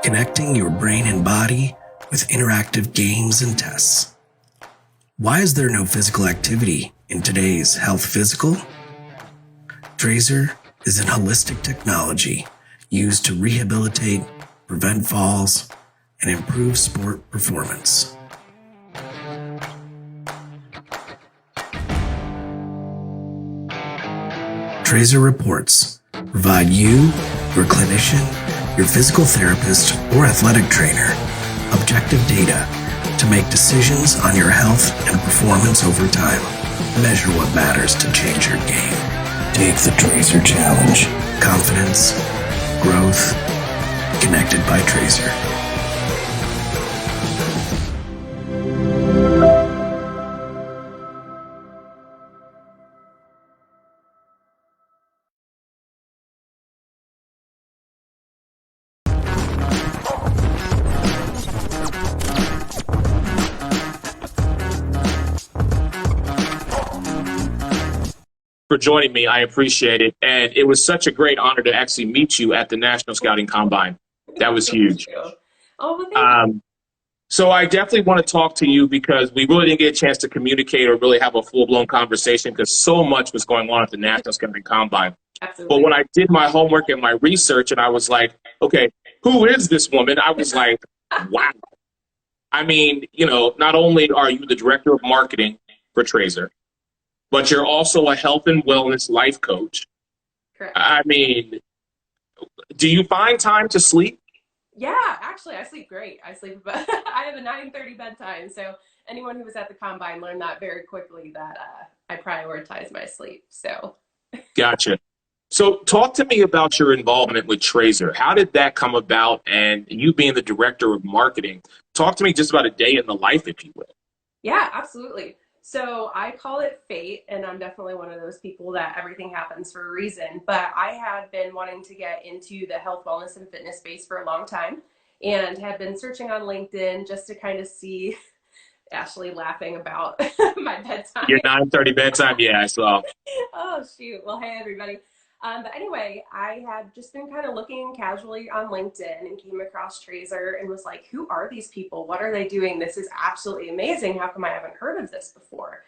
connecting your brain and body with interactive games and tests. Why is there no physical activity in today's health physical? TRAZER is an holistic technology used to rehabilitate, prevent falls, and improve sport performance. TRAZER reports provide you, your clinician, your physical therapist, or athletic trainer objective data to make decisions on your health and performance over time. Measure what matters to change your game. Take the TRAZER challenge. Confidence, growth, connected by TRAZER. For joining me. I appreciate it. And it was such a great honor to actually meet you at the National Scouting Combine. That was huge. Oh, well, So I definitely want to talk to you because we really didn't get a chance to communicate or really have a full-blown conversation because so much was going on at the National Scouting Combine. Absolutely. But when I did my homework and my research and I was like, okay, who is this woman? I was like, wow. I mean, you know, not only are you the director of marketing for TRAZER, but you're also a health and wellness life coach. Correct. I mean, do you find time to sleep? Yeah, actually, I sleep great. I have a 9:30 bedtime. So anyone who was at the Combine learned that very quickly that I prioritize my sleep. So. Gotcha. So talk to me about your involvement with TRAZER. How did that come about? And you being the director of marketing, talk to me just about a day in the life, if you will. Yeah, absolutely. So I call it fate, and I'm definitely one of those people that everything happens for a reason. But I had been wanting to get into the health, wellness, and fitness space for a long time and had been searching on LinkedIn just to kind of see Ashley laughing about my bedtime. Your 9:30 bedtime? Yeah, I saw. Oh, shoot. Well, hey, everybody. But anyway, I had just been kind of looking casually on LinkedIn and came across TRAZER and was like, who are these people? What are they doing? This is absolutely amazing. How come I haven't heard of this before?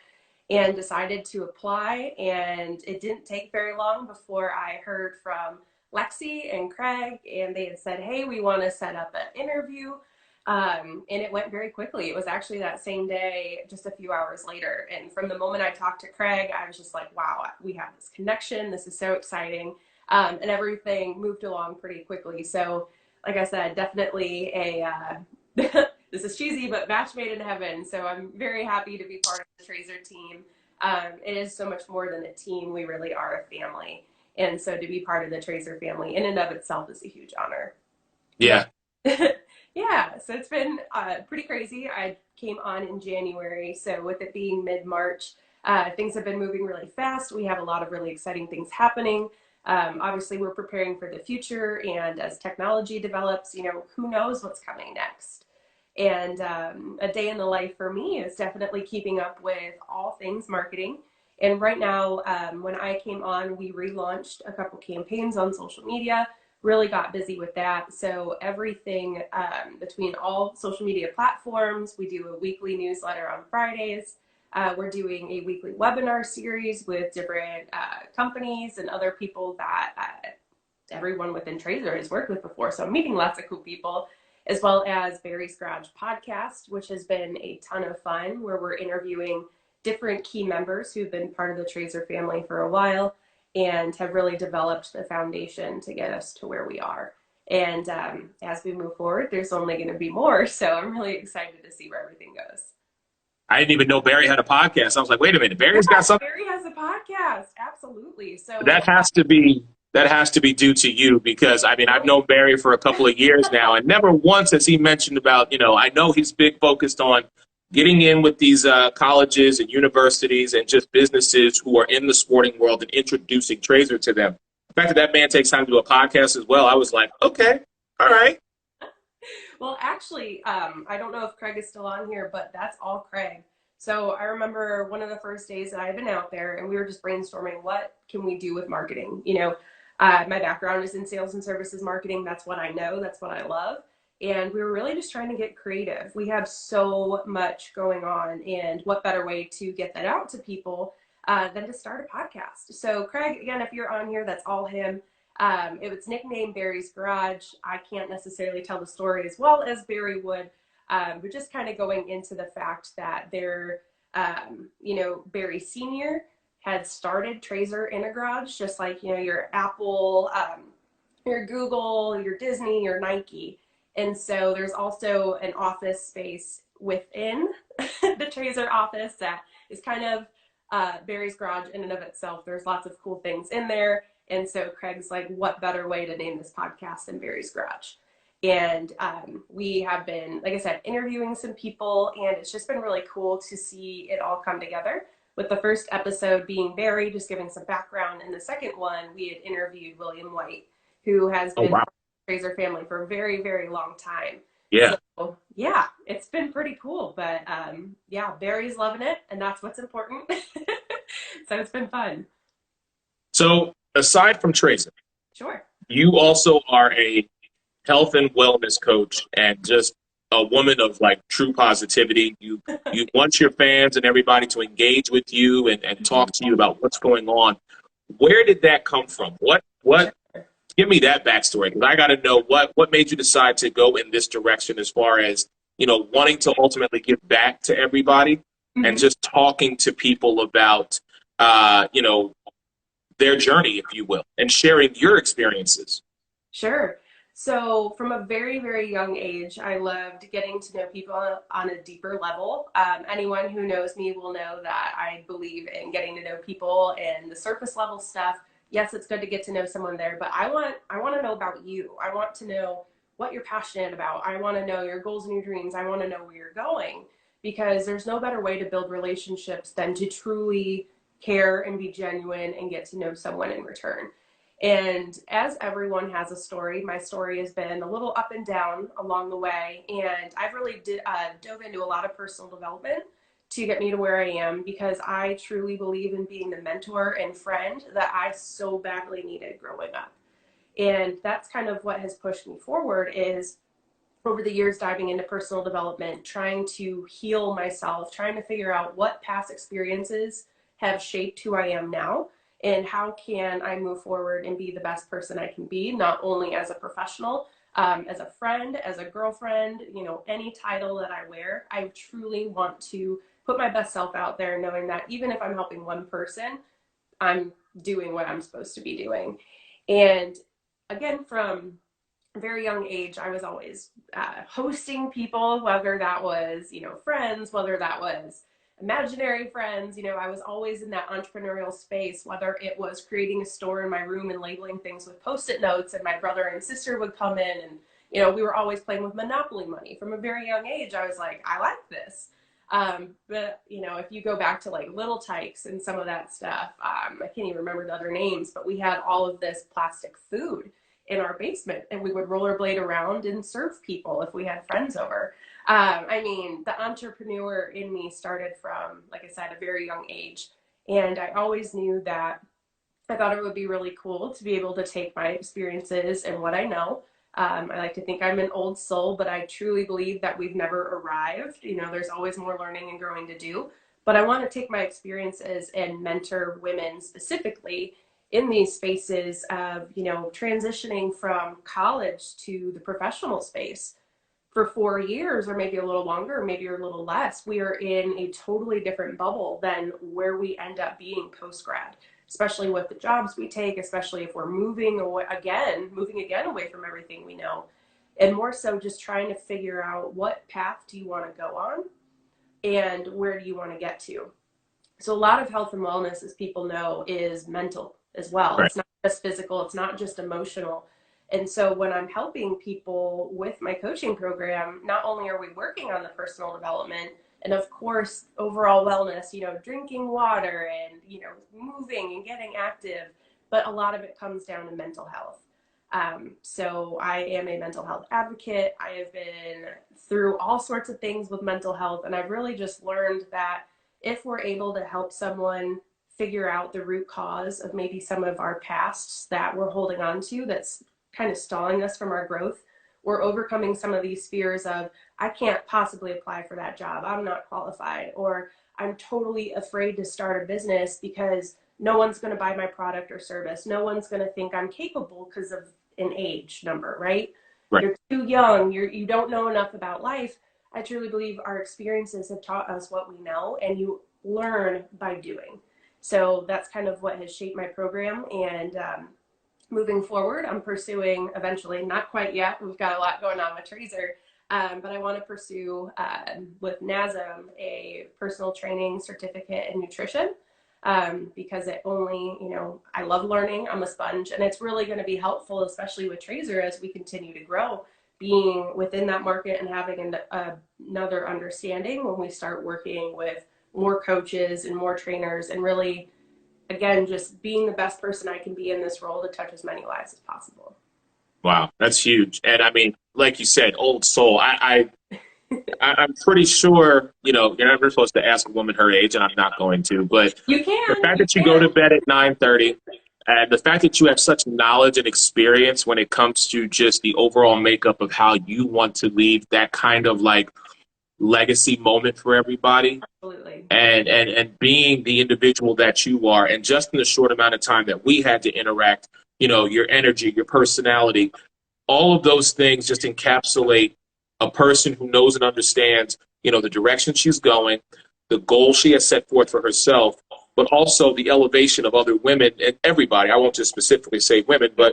And decided to apply. And it didn't take very long before I heard from Lexi and Craig, and they had said, hey, we want to set up an interview. And it went very quickly. It was actually that same day, just a few hours later. And from the moment I talked to Craig, I was just like, wow, we have this connection. This is so exciting. And everything moved along pretty quickly. So like I said, definitely this is cheesy, but match made in heaven. So I'm very happy to be part of the TRAZER team. It is so much more than a team. We really are a family. And so to be part of the TRAZER family in and of itself is a huge honor. Yeah. Yeah, so it's been pretty crazy. I came on in January, so with it being mid-March, things have been moving really fast. We have a lot of really exciting things happening. Obviously, we're preparing for the future, and as technology develops, you know, who knows what's coming next. And a day in the life for me is definitely keeping up with all things marketing. And right now, when I came on, we relaunched a couple campaigns on social media. Really got busy with that. So everything between all social media platforms, we do a weekly newsletter on Fridays. We're doing a weekly webinar series with different companies and other people that everyone within TRAZER has worked with before. So I'm meeting lots of cool people, as well as Barry's Garage podcast, which has been a ton of fun, where we're interviewing different key members who've been part of the TRAZER family for a while and have really developed the foundation to get us to where we are. And as we move forward, there's only going to be more. So I'm really excited to see where everything goes. I didn't even know Barry had a podcast. I was like, wait a minute, Barry's got something. Barry has a podcast. Absolutely. So That has to be due to you because, I mean, I've known Barry for a couple of years now, and never once has he mentioned about, you know, I know he's big focused on getting in with these colleges and universities and just businesses who are in the sporting world and introducing TRAZER to them. The fact that man takes time to do a podcast as well, I was like, okay, all right. Well, actually, I don't know if Craig is still on here, but that's all Craig. So I remember one of the first days that I've been out there and we were just brainstorming, what can we do with marketing? You know, my background is in sales and services marketing. That's what I know. That's what I love. And we were really just trying to get creative. We have so much going on, and what better way to get that out to people than to start a podcast. So Craig, again, if you're on here, that's all him. It was nicknamed Barry's Garage. I can't necessarily tell the story as well as Barry would, but just kind of going into the fact that they're, Barry Sr. had started TRAZER in a garage, just like, your Apple, your Google, your Disney, your Nike. And so there's also an office space within the TRAZER office that is kind of Barry's Garage in and of itself. There's lots of cool things in there. And so Craig's like, what better way to name this podcast than Barry's Garage? And we have been, like I said, interviewing some people, and it's just been really cool to see it all come together. With the first episode being Barry, just giving some background, and the second one, we had interviewed William White, who has been part of the TRAZER family for a very, very long time. Yeah. So, yeah, it's been pretty cool. But yeah, Barry's loving it, and that's what's important. So it's been fun. So aside from TRAZER, Sure. you also are a health and wellness coach and just a woman of like true positivity. You want your fans and everybody to engage with you and talk to you about what's going on. Where did that come from? What give me that backstory, because I got to know what made you decide to go in this direction as far as, wanting to ultimately give back to everybody and just talking to people about, their journey, if you will, and sharing your experiences. Sure. So from a very, very young age, I loved getting to know people on a deeper level. Anyone who knows me will know that I believe in getting to know people and the surface level stuff. Yes, it's good to get to know someone there, but I want to know about you. I want to know what you're passionate about. I want to know your goals and your dreams. I want to know where you're going, because there's no better way to build relationships than to truly care and be genuine and get to know someone in return. And as everyone has a story, my story has been a little up and down along the way. And I've really dove into a lot of personal development to get me to where I am, because I truly believe in being the mentor and friend that I so badly needed growing up. And that's kind of what has pushed me forward, is over the years diving into personal development, trying to heal myself, trying to figure out what past experiences have shaped who I am now, and how can I move forward and be the best person I can be, not only as a professional, as a friend, as a girlfriend, any title that I wear. I truly want to put my best self out there, knowing that even if I'm helping one person, I'm doing what I'm supposed to be doing. And again, from a very young age, I was always hosting people, whether that was, friends, whether that was imaginary friends. I was always in that entrepreneurial space, whether it was creating a store in my room and labeling things with Post-it notes, and my brother and sister would come in, and we were always playing with Monopoly money. From a very young age, I was like, I like this. But if you go back to like Little Tykes and some of that stuff, I can't even remember the other names, but we had all of this plastic food in our basement, and we would rollerblade around and serve people if we had friends over. The entrepreneur in me started from, like I said, a very young age. And I always knew that I thought it would be really cool to be able to take my experiences and what I know. I like to think I'm an old soul, but I truly believe that we've never arrived. There's always more learning and growing to do. But I want to take my experiences and mentor women specifically in these spaces of, transitioning from college to the professional space. For 4 years, or maybe a little longer, or maybe a little less, we are in a totally different bubble than where we end up being post-grad, especially with the jobs we take, especially if we're moving again away from everything we know. And more so just trying to figure out, what path do you want to go on and where do you want to get to? So a lot of health and wellness, as people know, is mental as well. Right. It's not just physical, it's not just emotional. And so when I'm helping people with my coaching program, not only are we working on the personal development and of course overall wellness, drinking water and, moving and getting active, but a lot of it comes down to mental health. So I am a mental health advocate. I have been through all sorts of things with mental health, and I've really just learned that if we're able to help someone figure out the root cause of maybe some of our pasts that we're holding on to, that's kind of stalling us from our growth, we're overcoming some of these fears of, I can't possibly apply for that job, I'm not qualified, or I'm totally afraid to start a business because no one's going to buy my product or service. No one's going to think I'm capable because of an age number, right? Right. You're too young. You don't know enough about life. I truly believe our experiences have taught us what we know, and you learn by doing. So that's kind of what has shaped my program. And moving forward, I'm pursuing eventually, not quite yet, we've got a lot going on with TRAZER, but I want to pursue with NASM a personal training certificate in nutrition, because it only, I love learning. I'm a sponge, and it's really going to be helpful, especially with TRAZER as we continue to grow, being within that market and having another understanding when we start working with more coaches and more trainers, and really, again, just being the best person I can be in this role to touch as many lives as possible. Wow, that's huge. And I mean, like you said, old soul. I'm pretty sure, you're never supposed to ask a woman her age, and I'm not going to. But you can. The fact that you go to bed at 9:30, and the fact that you have such knowledge and experience when it comes to just the overall makeup of how you want to leave that kind of like legacy moment for everybody. Absolutely. And being the individual that you are, and just in the short amount of time that we had to interact, your energy, your personality, all of those things just encapsulate a person who knows and understands, the direction she's going, the goal she has set forth for herself, but also the elevation of other women and everybody. I won't just specifically say women, but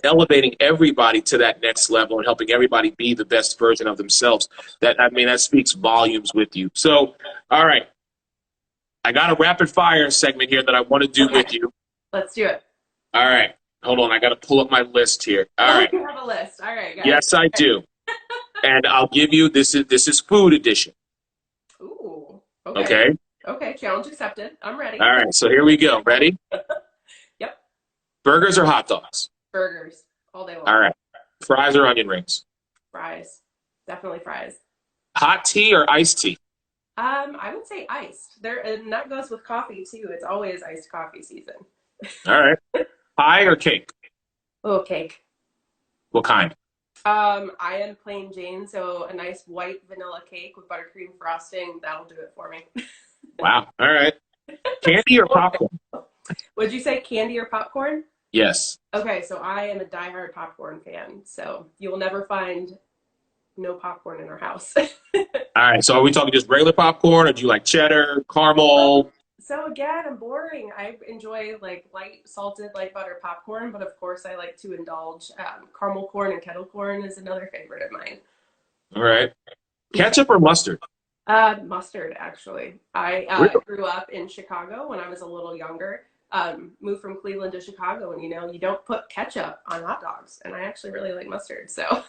elevating everybody to that next level and helping everybody be the best version of themselves. That speaks volumes with you. So, all right. I got a rapid fire segment here that I want to do with you. Let's do it. All right. Hold on. I got to pull up my list here. All right. You have a list. All right, guys. Yes, I do. And I'll give you, this is food edition. Ooh. Okay. Okay. Challenge accepted. I'm ready. All right. So here we go. Ready? Yep. Burgers or hot dogs? Burgers. All day long. All right. Fries or onion rings? Fries. Definitely fries. Hot tea or iced tea? I would say iced. And that goes with coffee too. It's always iced coffee season. All right. Pie or cake? Oh, cake. What kind? I am plain Jane, so a nice white vanilla cake with buttercream frosting, that'll do it for me. Wow. All right. Candy or popcorn? Would you say candy or popcorn? Yes. Okay, so I am a diehard popcorn fan, so you will never find no popcorn in our house. All right. So are we talking just regular popcorn, or do you like cheddar, caramel? So again, I'm boring. I enjoy like light salted, light butter popcorn, but of course I like to indulge. Caramel corn and kettle corn is another favorite of mine. All right. Ketchup or mustard? Mustard, actually. I Really? grew up in Chicago when I was a little younger. Moved from Cleveland to Chicago, and you don't put ketchup on hot dogs, and I actually really like mustard. So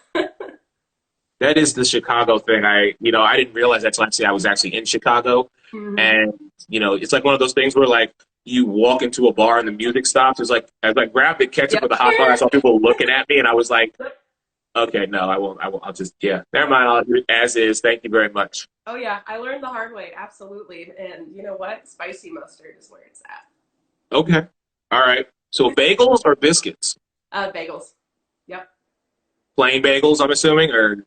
That is the Chicago thing. I didn't realize that until I was actually in Chicago. Mhm. And, it's like one of those things where like you walk into a bar and the music stops. It's like, as I grabbed the ketchup with the hot dog, I saw people looking at me and I was like, okay, no, I won't. I'll just, never mind. I'll do it as is. Thank you very much. Oh yeah, I learned the hard way, absolutely. And you know what? Spicy mustard is where it's at. Okay. All right. So bagels or biscuits? Bagels. Yep. Plain bagels, I'm assuming, or?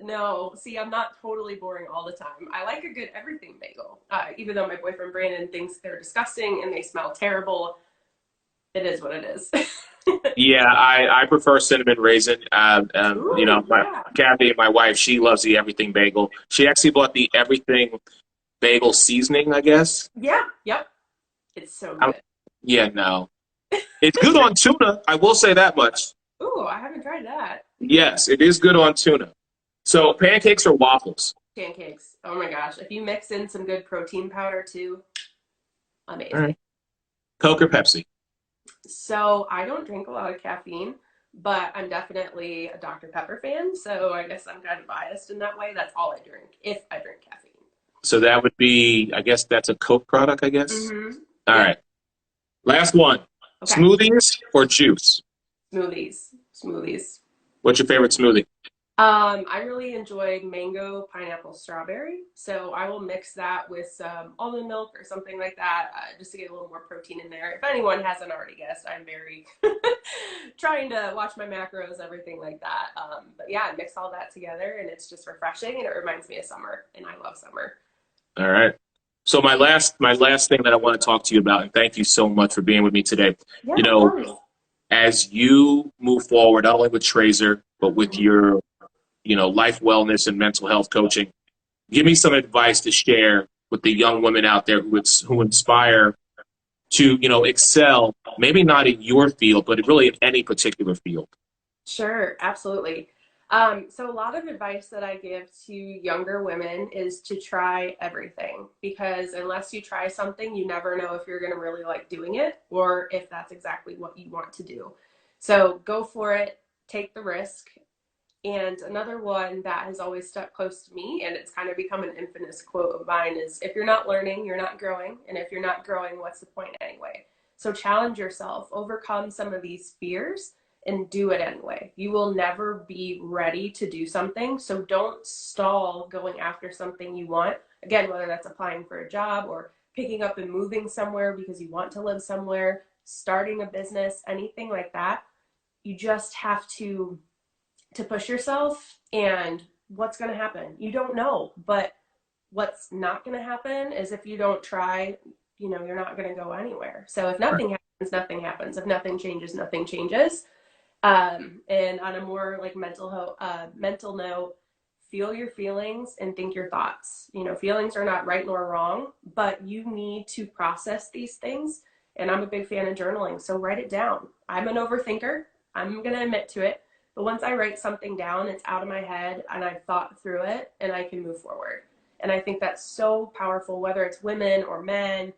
No. See, I'm not totally boring all the time. I like a good everything bagel. Even though my boyfriend Brandon thinks they're disgusting and they smell terrible, it is what it is. Yeah, I prefer cinnamon raisin. Kathy, my wife, she loves the everything bagel. She actually bought the everything bagel seasoning, I guess. Yeah. Yep. It's so good. Yeah, no. It's good on tuna. I will say that much. Ooh, I haven't tried that. Yes, it is good on tuna. So pancakes or waffles? Pancakes. Oh my gosh. If you mix in some good protein powder too, amazing. All right. Coke or Pepsi? So I don't drink a lot of caffeine, but I'm definitely a Dr. Pepper fan. So I guess I'm kind of biased in that way. That's all I drink, if I drink caffeine. So that would be, I guess that's a Coke product, I guess? Mm-hmm. All right. Last one. Okay. Smoothies or juice? Smoothies. What's your favorite smoothie? I really enjoy mango, pineapple, strawberry. So I will mix that with some almond milk or something like that, just to get a little more protein in there. If anyone hasn't already guessed, I'm very trying to watch my macros, everything like that. But yeah, I mix all that together and it's just refreshing and it reminds me of summer and I love summer. All right. So my last thing that I want to talk to you about, and thank you so much for being with me today. Yeah, You of know, course. as you move forward, not only with Trazer, but with Mhm. your, life wellness and mental health coaching, give me some advice to share with the young women out there who inspire to, excel, maybe not in your field, but really in any particular field. Sure, absolutely. So a lot of advice that I give to younger women is to try everything because unless you try something, you never know if you're going to really like doing it or if that's exactly what you want to do. So go for it, take the risk. And another one that has always stuck close to me, and it's kind of become an infamous quote of mine, is if you're not learning, you're not growing. And if you're not growing, what's the point anyway? So challenge yourself, overcome some of these fears, and do it anyway. You will never be ready to do something. So don't stall going after something you want. Again, whether that's applying for a job or picking up and moving somewhere because you want to live somewhere, starting a business, anything like that. You just have to push yourself and what's going to happen you don't know, but what's not going to happen is if you don't try, you're not going to go anywhere. So if nothing happens, nothing happens. If nothing changes, nothing changes. And on a more like mental note, feel your feelings and think your thoughts. Feelings are not right nor wrong, but you need to process these things. And I'm a big fan of journaling, so write it down. I'm an overthinker. I'm going to admit to it. But once I write something down, it's out of my head and I've thought through it and I can move forward. And I think that's so powerful, whether it's women or men.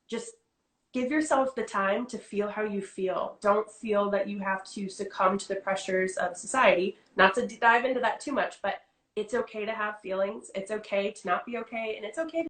Just give yourself the time to feel how you feel. Don't feel that you have to succumb to the pressures of society. Not to dive into that too much, but it's okay to have feelings. It's okay to not be okay. And it's okay to